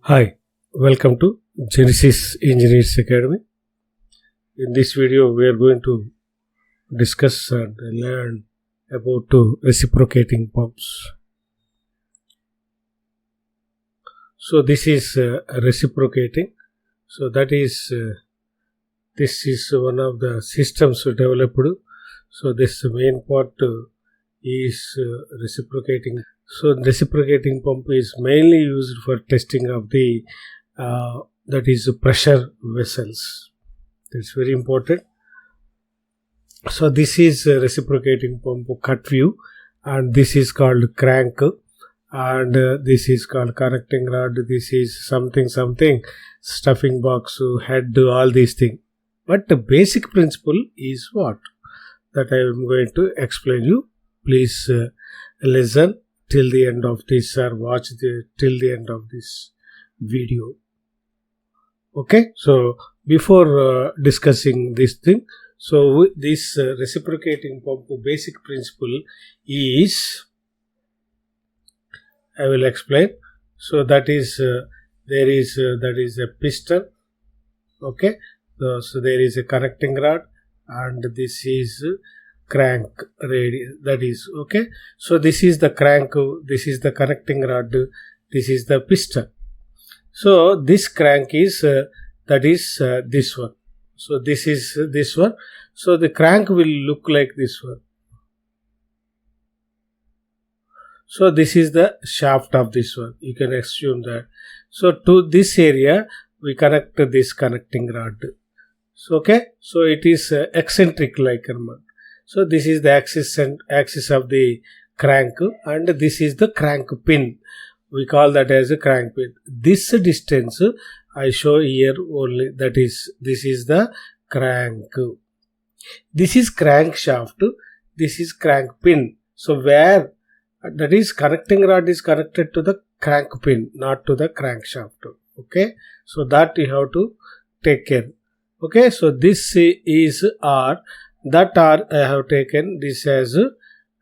Hi, welcome to Genesis Engineers Academy. In this video, we are going to discuss and learn about reciprocating pumps. So this is reciprocating. So that is this is one of the systems developed. So this main part is reciprocating. So reciprocating pump is mainly used for testing of the that is pressure vessels. That's very important. So this is reciprocating pump cut view, and this is called crank, and this is called connecting rod. This is something stuffing box, head, all these things. But the basic principle is what that I am going to explain you. Please listen till the end of this, or watch till the end of this video. Okay, so before discussing this thing, so this reciprocating pump basic principle is, I will explain. So that is there is that is a piston. Okay, so there is a connecting rod, and this is crank radius, that is okay. So this is the crank, this is the connecting rod, this is the piston. So this crank is that is this one. So this is this one. So the crank will look like this one. So this is the shaft of this one. You can assume that. So to this area we connect this connecting rod. So okay. So it is eccentric like a. So this is the axis of the crank, and this is the crank pin. We call that as a crank pin. This distance I show here only. That is, this is the crank. This is crank shaft. This is crank pin. So where that is connecting rod is connected to the crank pin, not to the crankshaft. Okay. So that you have to take care. Okay. So this is R. That R I have taken this as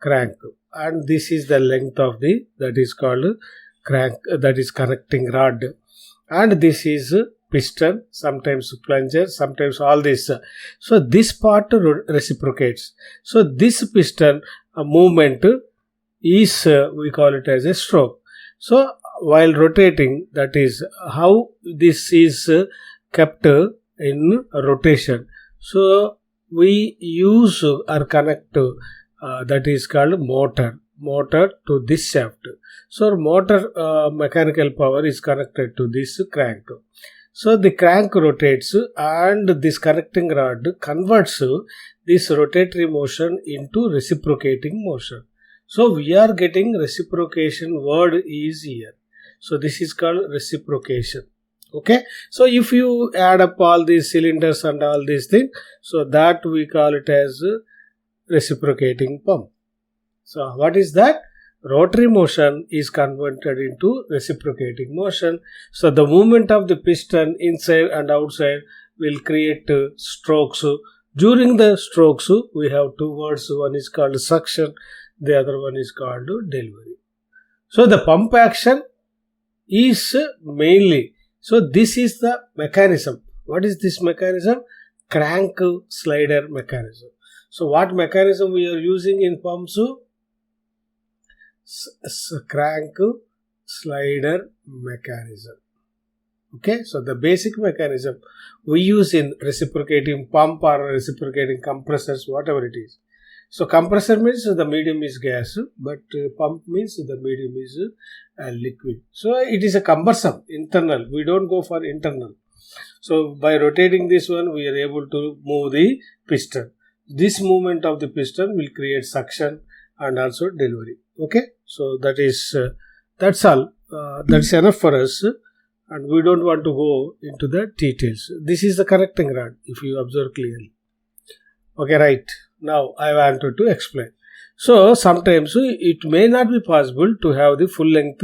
crank, and this is the length of the, that is called crank, that is connecting rod, and this is piston, sometimes plunger, sometimes all this. So this part reciprocates. So this piston movement is we call it as a stroke. So while rotating, that is how this is kept in rotation. So we use or connect that is called motor to this shaft. So motor mechanical power is connected to this crank. So the crank rotates, and this connecting rod converts this rotatory motion into reciprocating motion. So we are getting reciprocation word is here. So this is called reciprocation. Okay, so if you add up all these cylinders and all these things, so that we call it as reciprocating pump. So what is that? Rotary motion is converted into reciprocating motion. So the movement of the piston inside and outside will create strokes. During the strokes, we have two words. One is called suction, the other one is called delivery. So the pump action is mainly, so this is the mechanism. What is this mechanism? Crank slider mechanism. So what mechanism we are using in pumps? Crank slider mechanism. Okay, so the basic mechanism we use in reciprocating pump or reciprocating compressors, whatever it is. So compressor means the medium is gas, but pump means the medium is liquid. So it is a cumbersome, internal. We don't go for internal. So by rotating this one, we are able to move the piston. This movement of the piston will create suction and also delivery. Okay, so that is that's all. That's enough for us, and we don't want to go into the details. This is the connecting rod, if you observe clearly. Okay, right. Now I wanted to explain. So sometimes it may not be possible to have the full length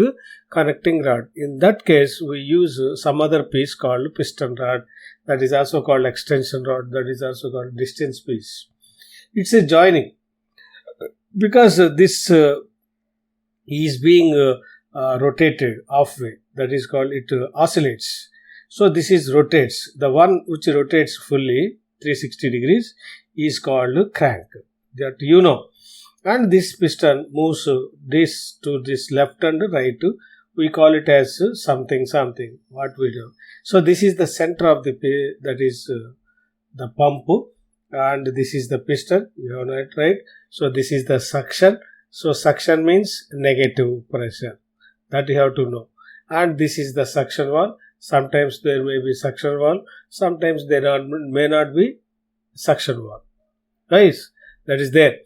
connecting rod. In that case, we use some other piece called piston rod. that is also called extension rod, that is also called distance piece. It's a joining because this is being rotated halfway, that is called it oscillates. So this is rotates. The one which rotates fully 360 degrees is called crank, that you know. And this piston moves this to this left and right. We call it as something what we do. So this is the center of the that is the pump, and this is the piston, you know it, right? So this is the suction. So suction means negative pressure, that you have to know. And this is the suction valve. Sometimes there may be suction valve, sometimes there may not be suction valve. Guys, that is there.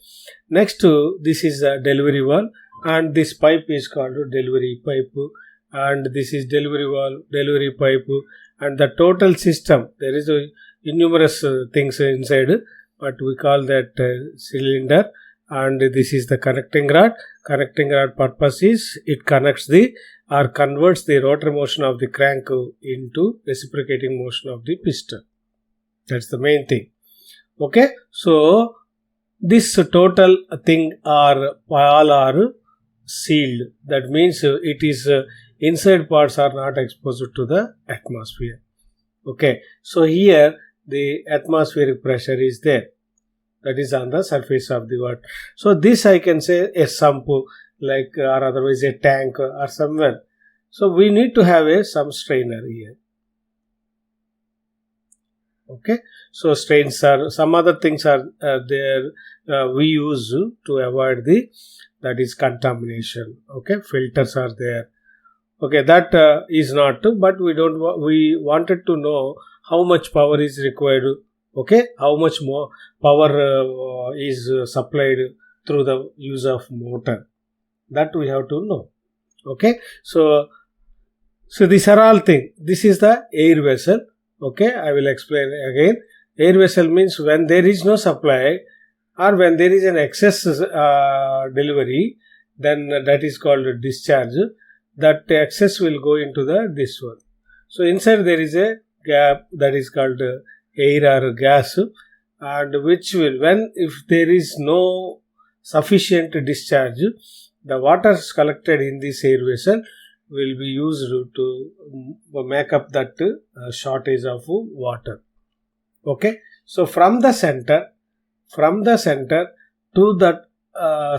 Next to this is a delivery valve, and this pipe is called delivery pipe, and this is delivery valve, delivery pipe, and the total system. There is a numerous things inside, but we call that cylinder. And this is the connecting rod. Connecting rod purpose is it connects the or converts the rotor motion of the crank into reciprocating motion of the piston. That's the main thing. Okay, so this total thing all are sealed. That means it is inside parts are not exposed to the atmosphere. Okay, so here the atmospheric pressure is there, that is on the surface of the water. So this I can say a sump, like or otherwise a tank or somewhere. So we need to have some strainer here. Okay, so strains are some other things are there we use to avoid the that is contamination. Okay, filters are there. Okay, that is not, but we wanted to know how much power is required. Okay, how much more power is supplied through the use of motor, that we have to know. Okay, so these are all things. This is the air vessel. Okay, I will explain again. Air vessel means when there is no supply or when there is an excess delivery, then that is called discharge. That excess will go into this one. So inside there is a gap, that is called air or gas, and which will, when if there is no sufficient discharge, the water collected in this air vessel will be used to make up that shortage of water. Okay, so from the center to that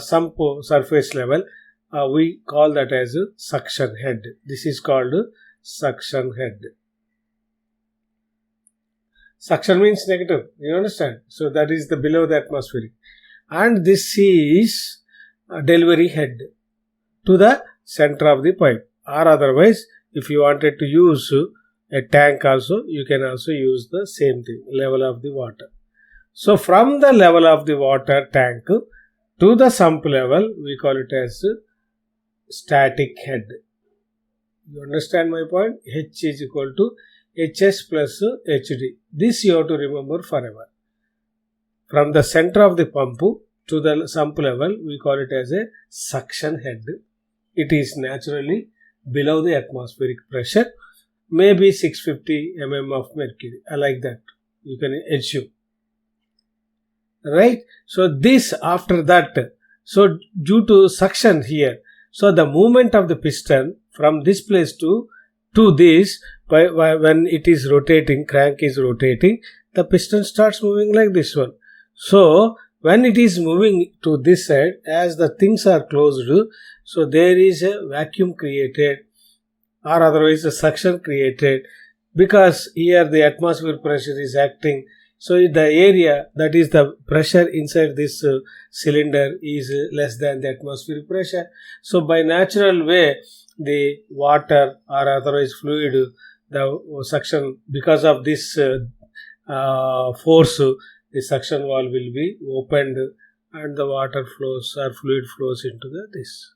sump surface level, we call that as suction head. This is called suction head. Suction means negative, you understand? So that is the below the atmospheric, and this is a delivery head to the center of the pipe. Or otherwise, if you wanted to use a tank also, you can also use the same thing, level of the water. So from the level of the water tank to the sump level, we call it as static head. You understand my point? H is equal to HS plus HD. This you have to remember forever. From the center of the pump to the sump level, we call it as a suction head. It is naturally below the atmospheric pressure, maybe 650 mm of mercury. I like that. You can assume. Right? So this after that, so due to suction here, so the movement of the piston from this place to this, when it is rotating, crank is rotating, the piston starts moving like this one. So when it is moving to this side, as the things are closed, so there is a vacuum created, or otherwise a suction created, because here the atmospheric pressure is acting. So the area, that is the pressure inside this cylinder, is less than the atmospheric pressure. So by natural way, the water or otherwise fluid, the suction, because of this force, the suction valve will be opened and the water flows or fluid flows into this.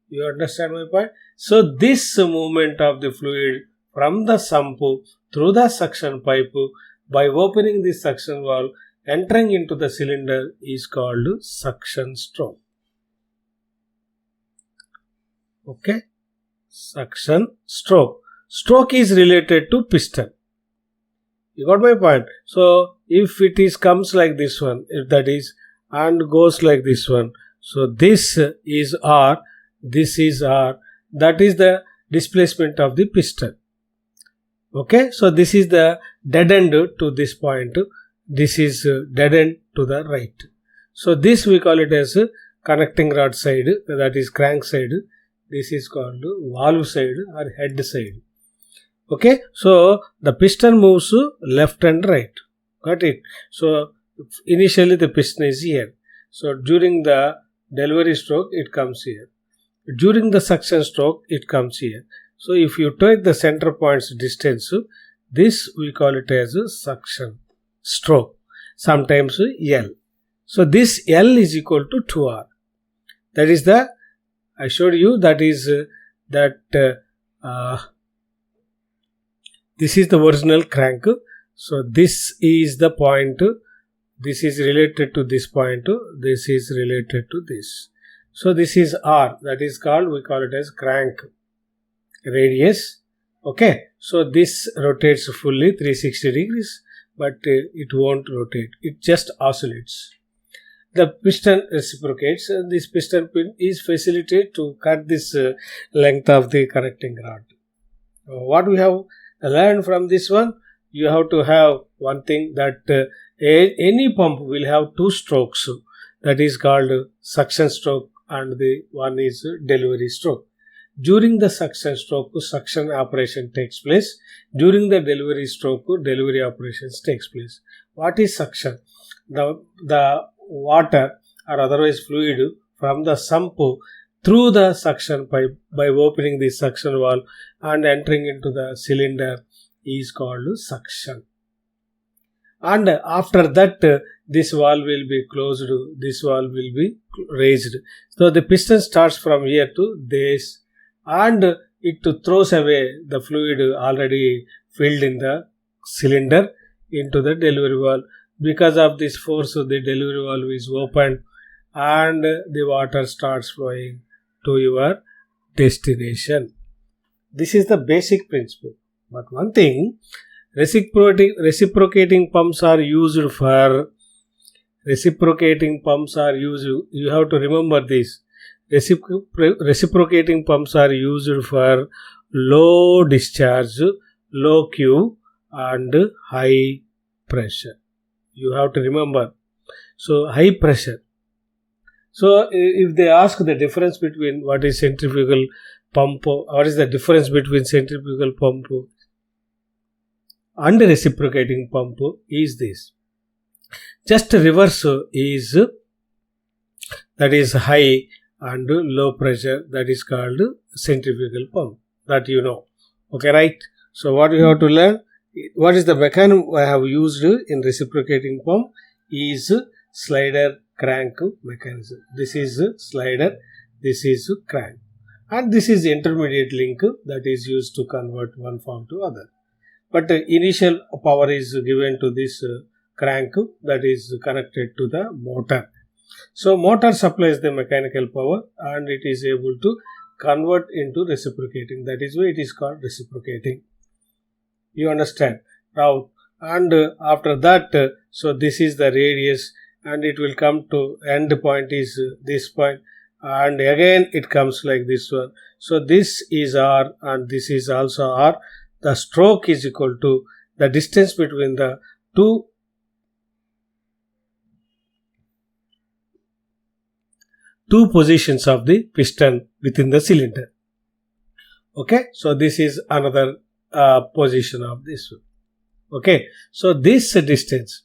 You understand my point? So this movement of the fluid from the sump through the suction pipe, by opening the suction valve, entering into the cylinder, is called suction stroke. Okay? Suction stroke. Stroke is related to piston. You got my point? So if it is comes like this one, if that is, and goes like this one, so this is R, this is R, that is the displacement of the piston. Okay, so this is the dead end to this point, this is dead end to the right. So this we call it as connecting rod side, that is crank side. This is called valve side or head side. Okay, so the piston moves left and right. Got it? So initially the piston is here. So during the delivery stroke it comes here. During the suction stroke it comes here. So if you take the center point's distance, this we call it as a suction stroke, sometimes L. So this L is equal to 2R. That is the, I showed you, that is this is the original crank. So this is the point, this is related to this point, this is related to this. So this is R, that is called, we call it as crank radius. Okay, so this rotates fully 360 degrees, but it won't rotate, it just oscillates. The piston reciprocates, and this piston pin is facilitated to cut this length of the connecting rod. What we have learned from this one, you have to have one thing, that any pump will have two strokes, that is called suction stroke, and the one is delivery stroke. During the suction stroke, suction operation takes place. During the delivery stroke, delivery operations takes place. What is suction? The water or otherwise fluid from the sump through the suction pipe by opening the suction valve and entering into the cylinder is called suction. And after that, this valve will be closed, this valve will be raised. So the piston starts from here to this, and it throws away the fluid already filled in the cylinder into the delivery valve. Because of this force, the delivery valve is opened and the water starts flowing to your destination. This is the basic principle. But one thing, reciprocating pumps are used for, you have to remember this. Reciprocating pumps are used for low discharge, low Q and high pressure. You have to remember. So high pressure. So if they ask the difference between what is centrifugal pump, what is the difference between centrifugal pump and reciprocating pump, is this. Just reverse is, that is high and low pressure, that is called centrifugal pump, that you know. Okay, right? So what you have to learn, what is the mechanism I have used in reciprocating pump is slider crank mechanism. This is slider, this is crank, and this is intermediate link that is used to convert one form to other. But initial power is given to this crank that is connected to the motor. So motor supplies the mechanical power and it is able to convert into reciprocating. That is why it is called reciprocating. You understand now? And after that, so this is the radius and it will come to end point is this point, and again it comes like this one. So this is R and this is also R. The stroke is equal to the distance between the two positions of the piston within the cylinder. Okay, so this is another position of this one. Okay, so this distance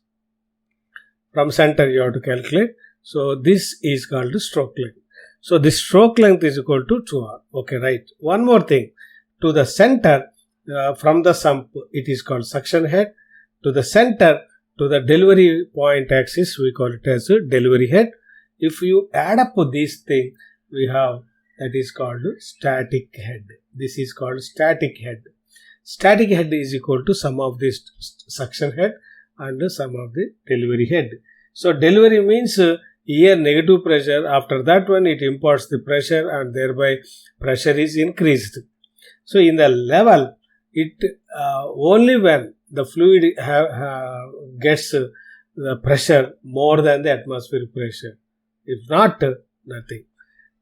from center you have to calculate. So this is called stroke length. So the stroke length is equal to 2R. Okay, right. One more thing. To the center, from the sump, it is called suction head. To the center, to the delivery point axis, we call it as a delivery head. If you add up this thing, we have, that is called static head. This is called static head. Static head is equal to sum of this suction head and sum of the delivery head. So delivery means here negative pressure. After that one, it imparts the pressure and thereby pressure is increased. So in the level, it only when the fluid gets the pressure more than the atmospheric pressure. If not, nothing.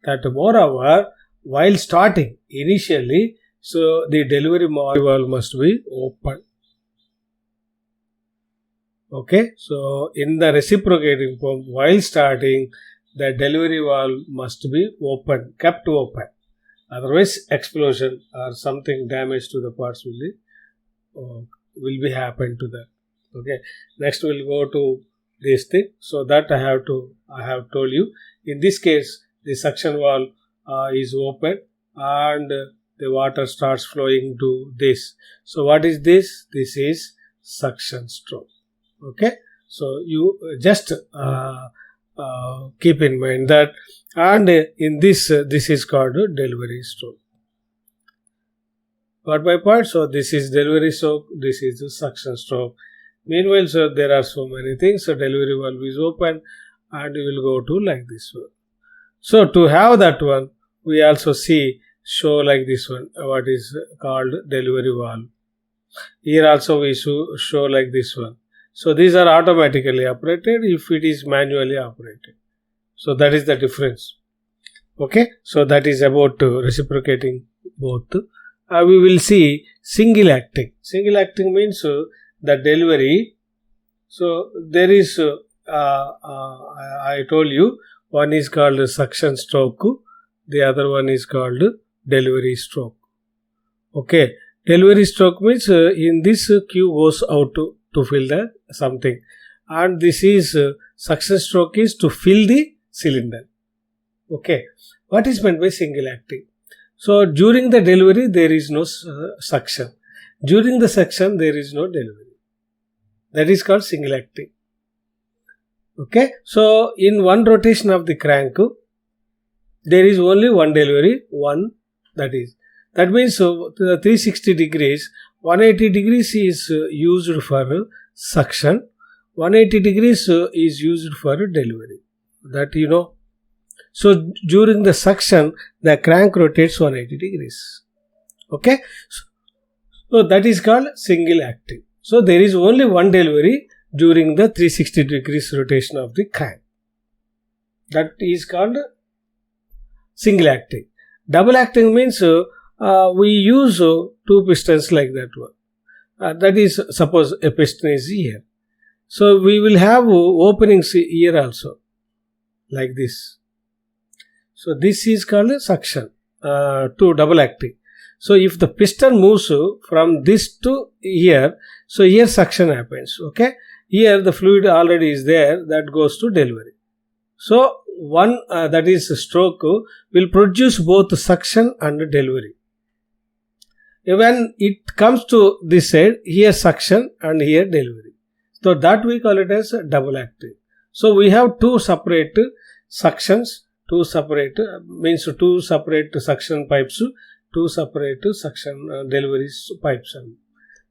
That moreover, while starting initially, so the delivery valve must be open. Okay, so in the reciprocating pump, while starting, the delivery valve must be open, kept open. Otherwise, explosion or something damage to the parts will be happen to that. Okay, next we'll go to this thing. So that I have told you. In this case, the suction valve is open and the water starts flowing to this. So what is this? This is suction stroke. Okay, so you just keep in mind that, and in this is called delivery stroke. Got my point? So this is delivery stroke, this is the suction stroke. Meanwhile, so there are so many things. So delivery valve is open and we will go to like this one. So to have that one, we also show like this one, what is called delivery valve. Here also we show like this one. So these are automatically operated if it is manually operated. So that is the difference. Okay, so that is about reciprocating both. We will see single acting. Single acting means the delivery. So there is, I told you, one is called suction stroke, the other one is called delivery stroke. Okay, delivery stroke means in this Q goes out to fill the something, and this is suction stroke is to fill the cylinder. Okay, what is meant by single acting? So during the delivery there is no suction. During the suction there is no delivery. That is called single acting. Okay, so in one rotation of the crank, there is only one delivery, that means the 360 degrees, 180 degrees is used for suction, 180 degrees is used for delivery. That you know. So during the suction, the crank rotates 180 degrees. Okay, so that is called single acting. So there is only one delivery during the 360 degrees rotation of the crank. That is called single acting. Double acting means we use two pistons like that one. That is, suppose a piston is here. So we will have openings here also, like this. So this is called suction, to double acting. So if the piston moves from this to here, so here suction happens. Okay, here the fluid already is there, that goes to delivery. So one that is stroke will produce both suction and delivery. When it comes to this side, here suction and here delivery. So that we call it as double acting. So we have two separate suctions, two separate suction pipes, two separate suction delivery pipes.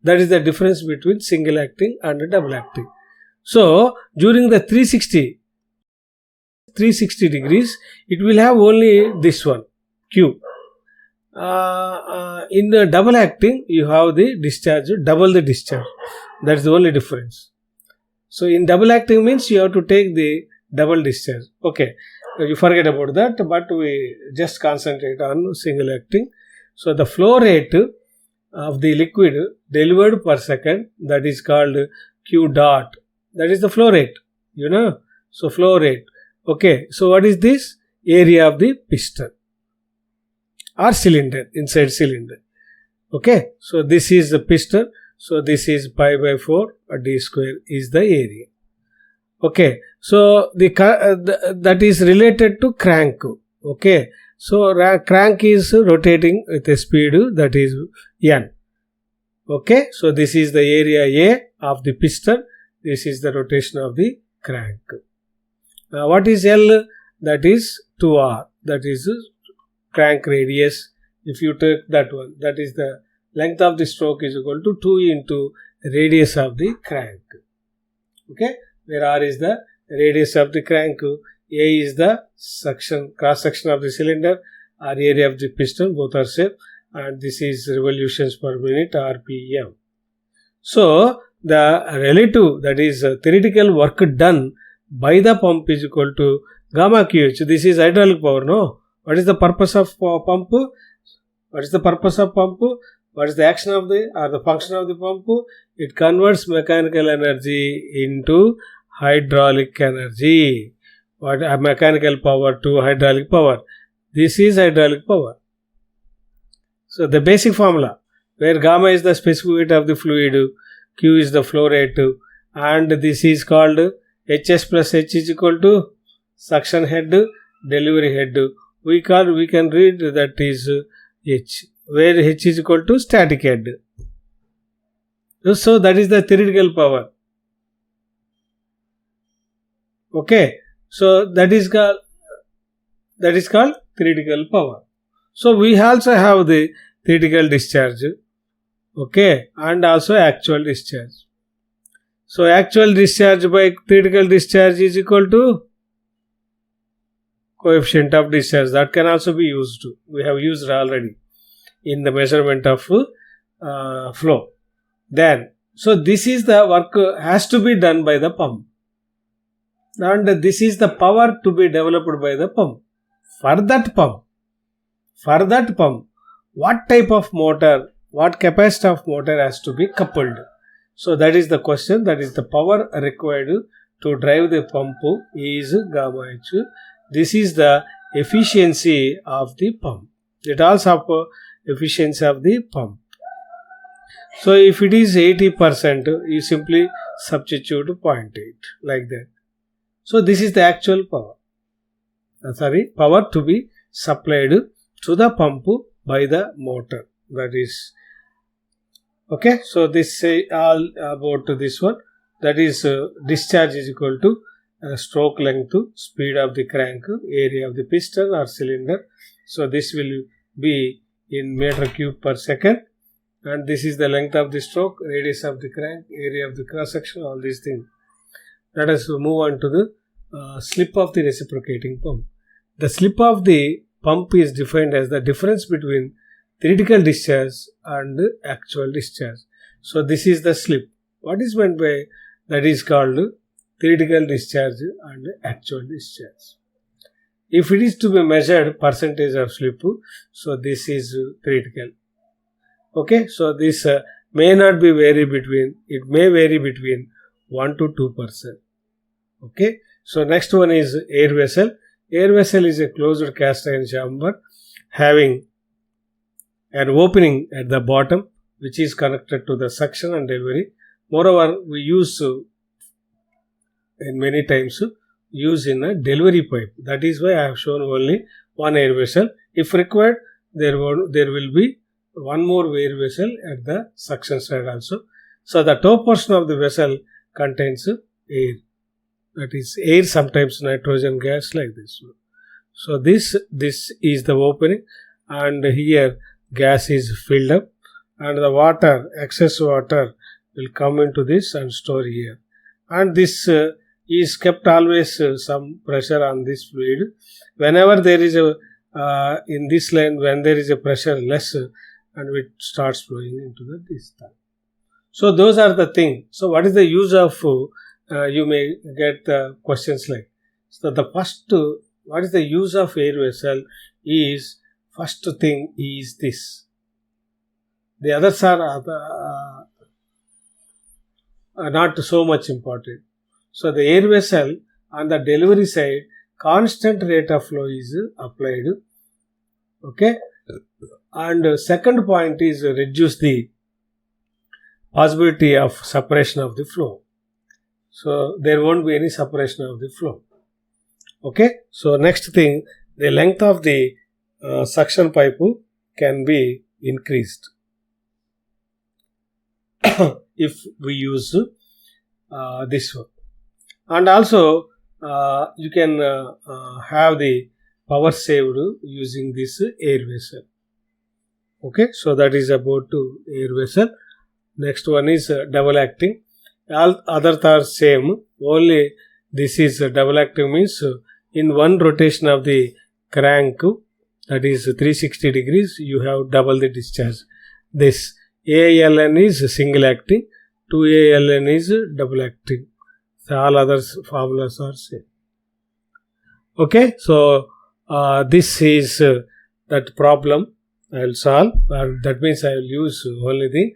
That is the difference between single acting and double acting. So during the 360 degrees, it will have only this one, Q. In the double acting, you have the discharge, double the discharge. That's the only difference. So in double acting means you have to take the double discharge. Okay, you forget about that, but we just concentrate on single acting. So the flow rate of the liquid delivered per second, that is called Q dot. That is the flow rate, you know. So flow rate. Okay, so what is this? Area of the piston or cylinder, inside cylinder. Okay, so this is the piston. So this is pi by 4 d square is the area. Okay, so that is related to crank. Okay, so crank is rotating with a speed that is n. Okay, so this is the area A of the piston. This is the rotation of the crank. What is L? That is 2R. That is crank radius. If you take that one, that is the length of the stroke is equal to 2 into radius of the crank. Okay, where R is the radius of the crank, A is the suction, cross section of the cylinder, or area of the piston, both are same, and this is revolutions per minute, RPM. So the relative, that is theoretical work done by the pump is equal to gamma QH. This is hydraulic power, no? What is the purpose of pump? What is the purpose of pump? What is the action of the or the function of the pump? It converts mechanical energy into hydraulic energy. What mechanical power to hydraulic power? This is hydraulic power. So the basic formula, where gamma is the specific of the fluid, Q is the flow rate, and this is called HS plus H is equal to suction head, delivery head. We can read that is H, where H is equal to static head. So that is the theoretical power. Okay, so that is called theoretical power. So we also have the theoretical discharge, okay, and also actual discharge. So actual discharge by theoretical discharge is equal to coefficient of discharge. That can also be used. We have used already in the measurement of flow. Then, so this is the work has to be done by the pump, and this is the power to be developed by the pump. For that pump, what type of motor, what capacity of motor has to be coupled? So that is the question. That is the power required to drive the pump is gamma H. This is the efficiency of the pump. It also efficiency of the pump. So if it is 80%, you simply substitute 0.8 like that. So this is the actual power. Power to be supplied to the pump by the motor. That is okay. So this say all about this one. That is discharge is equal to stroke length, speed of the crank, area of the piston or cylinder. So this will be in meter cube per second, and this is the length of the stroke, radius of the crank, area of the cross section, all these things. Let us move on to the slip of the reciprocating pump. The slip of the pump is defined as the difference between theoretical discharge and actual discharge. So this is the slip. What is meant by that is called theoretical discharge and actual discharge. If it is to be measured percentage of slip, so this is theoretical. Okay, so this may not be vary between, it may vary between 1 to 2%. Okay, so next one is air vessel. Air vessel is a closed cast iron chamber having an opening at the bottom which is connected to the suction and delivery. Moreover, we use in many times use in a delivery pipe. That is why I have shown only one air vessel. If required, there will be one more air vessel at the suction side also. So the top portion of the vessel contains air. That is air, sometimes nitrogen gas, like this. So this is the opening, and here gas is filled up, and the water, excess water will come into this and store here. And this is kept always some pressure on this fluid. Whenever there is a in this line, when there is a pressure less, and it starts flowing into this tank. So those are the things. So what is the use of you may get questions like, so the first, what is the use of air vessel is, first thing is this. The others are not so much important. So the air vessel on the delivery side, constant rate of flow is applied. Okay. And second point is reduce the possibility of separation of the flow. So there won't be any separation of the flow. Okay. So next thing, the length of the suction pipe can be increased if we use this one. And also you can have the power saved using this air vessel. Okay, so that is about air vessel. Next one is double acting. All others are same, only this is double acting means in one rotation of the crank, that is 360 degrees, you have double the discharge. This AILN is single acting, 2ALN is double acting. So all other formulas are same. Okay, so this is that problem I will solve, and that means I will use only thing.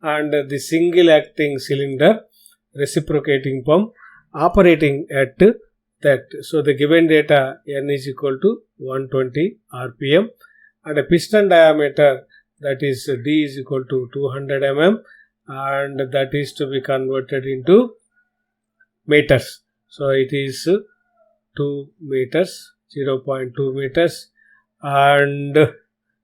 And the single acting cylinder reciprocating pump operating at that. So the given data N is equal to 120 RPM, and a piston diameter, that is D is equal to 200 mm, and that is to be converted into meters. So it is 2 meters, 0.2 meters, and the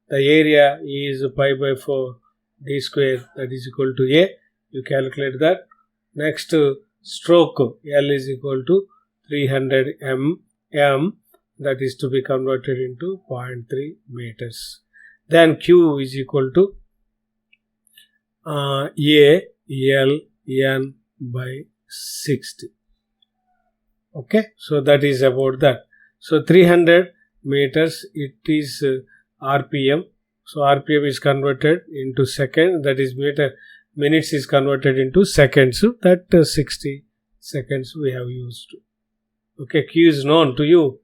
area is pi by 4 d square, that is equal to A. You calculate that. Next, stroke L is equal to 300 mm, that is to be converted into 0.3 meters. Then Q is equal to A L N by 60. Okay, so that is about that. So 300 meters, it is RPM. So RPM is converted into second, that is minutes is converted into seconds. So that 60 seconds we have used. Okay, Q is known to you.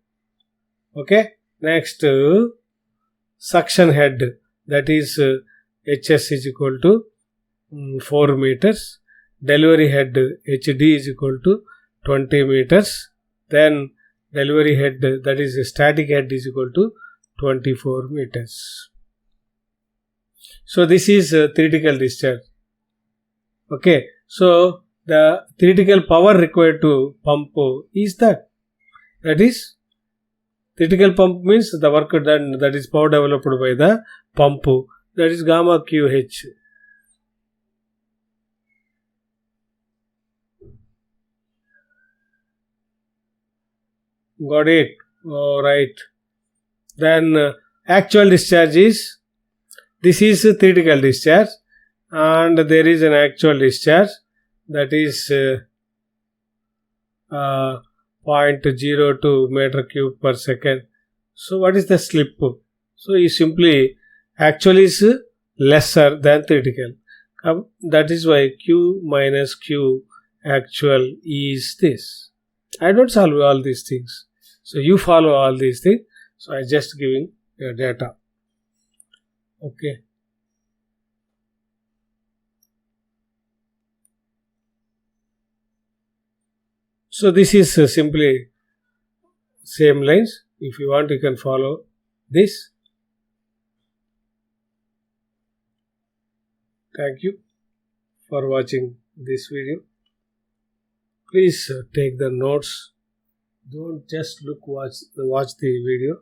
Okay, next suction head, that is HS is equal to 4 meters. Delivery head HD is equal to 20 meters. Then delivery head, that is static head, is equal to 24 meters. So this is theoretical discharge. Okay, so the theoretical power required to pump is that is theoretical pump means the work done, that is power developed by the pump, that is gamma QH. Got it? Alright. Then actual discharge is, this is theoretical discharge, and there is an actual discharge, that is 0.02 meter cube per second. So what is the slip? So you simply, actual is lesser than theoretical. That is why Q minus Q actual is this. I don't solve all these things. So you follow all these things. So I just giving your data. Okay. So this is simply same lines. If you want, you can follow this. Thank you for watching this video. Please take the notes. Don't just watch the video.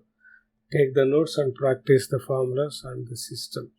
Take the notes and practice the formulas and the system.